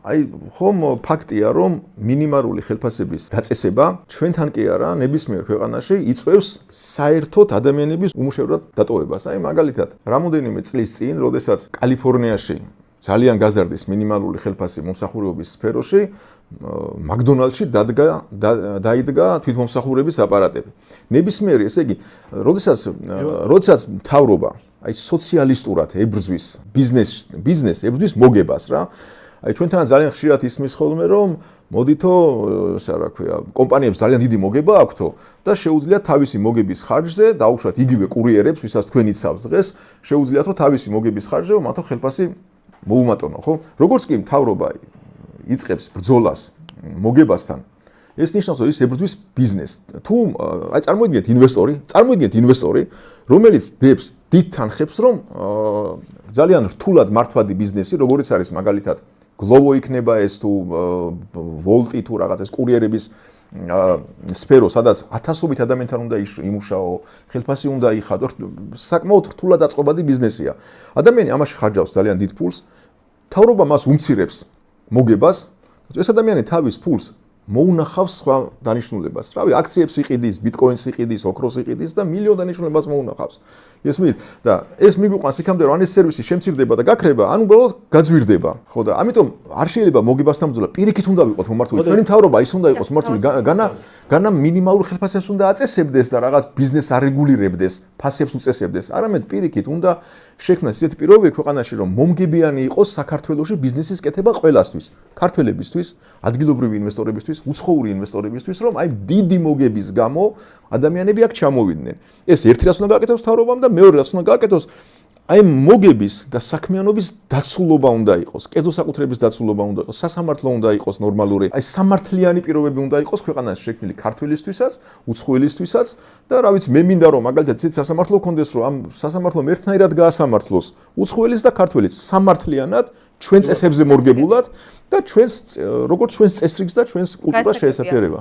აი ხომ ფაქტია რომ მინიმალური ხელფასების დაწესება ჩვენთან კი არა ნებისმიერ ქვეყანაში იწვევს საერთოდ ადამიანების უმუშევრად დატოვებას. აი მაგალითად რამოდენიმე წლის წინ, როდესაც კალიფორნიაში ძალიან გაზარდის მინიმალური ხელფასი მომსახურების სფეროში, მაკდონალდში დაიდგა თვითმომსახურების აპარატები. ნებისმიერი, ესე იგი, როდესაც მთავრობა აი სოციალისტურად ებრძვის ბიზნეს ებრძვის მოგებას რა. აი ჩვენთან ძალიან ხშირად ისმის ხოლმე რომ მოდითო, რა ქვია, კომპანიებს ძალიან დიდი მოგება აქვთო და შეუძლიათ თავისი მოგების ხარჯზე დაუშვათ იგივე კურიერებს, ვისაც თქვენ იცავთ დღეს, შეუძლიათ რომ თავისი მოგების ხარჯზე მათო ხელფასი მოუმატონო, ხო? როგორც კი მთავრობა იწყებს ბრძოლას მოგებასთან, ეს ნიშნავს, რომ ის ებრძვის ბიზნესს. თუ აი წარმოიდგინეთ ინვესტორი, რომელიც დებს დიდ თანხებს, რომ ძალიან რთულად მართვადი ბიზნესი, როგორიც არის მაგალითად გლოვო იქნება ეს თუ ვოლტი თუ რაღაც ეს კურიერების სფერო, სადაც ათასობით ადამიანთან უნდა იმუშაო, ხელფასი უნდა იხადო, საკმაოდ რთულად აწყობადი ბიზნესია. ადამიანი ამაში ხარჯავს ძალიან დიდ ფულს, მთავრობა მას უმცირებს მოგებას, ეს ადამიანი თავის ფულს მოუნახავს სხვა დანიშნულებას. რავი, აქციებს იყიდის, ბიტკოინს იყიდის, ოქროს იყიდის და მილიონ დანიშნულებას მოუნახავს. ესმით და ეს მიგვიყვანს იქამდე რომ ეს სერვისი შემცირდება და გაქრება, ან უბრალოდ გაძვირდება. ხო და ამიტომ არ შეიძლება მოგებასთან ბრძოლა პირიქით უნდა ვიყოთ მომართული. ჩვენი მთავრობა ის უნდა იყოს მომართული, განა მინიმალურ ხელფასებს უნდა აწესებდეს და რაღაც ბიზნესს არეგულირებდეს, ფასებს უწესებდეს. არამედ პირიქით უნდა შექმნას ისეთი პირობები ქვეყანაში, რომ მომგებიანი იყოს საქართველოში ბიზნესის კეთება ყველასთვის, ქართველებისთვის, ადგილობრივი ინვესტორებისთვის, უცხოური ინვესტორებისთვის, რომ აი დიდი მოგების გამო ადამიანები აქ ჩამოვიდნენ. ეს ერთი რაც უნდა გააკეთოს მთავრობამ და მეორე რაც უნდა გააკეთოს, აი მოგების და საქმიანობის დაცულობა უნდა იყოს, კედოსაკუთრების დაცულობა უნდა იყოს, სასამართლო უნდა იყოს ნორმალური, აი სამართლიანი პირობები უნდა იყოს ქვეყანაში შექმნილი ქართველისთვისაც, უცხოელისთვისაც და რა ვიცი, მე მინდა რომ მაგალითად ცით სასამართლო კონდეს, რომ ამ სასამართლომ ერთნაირად გაასამართლოს უცხოელის და ქართველის სამართლიანად ჩვენ წესებზე მორგებულად და ჩვენს როგორც ჩვენს წესრიგს და ჩვენს კულტურას შეესაფერება.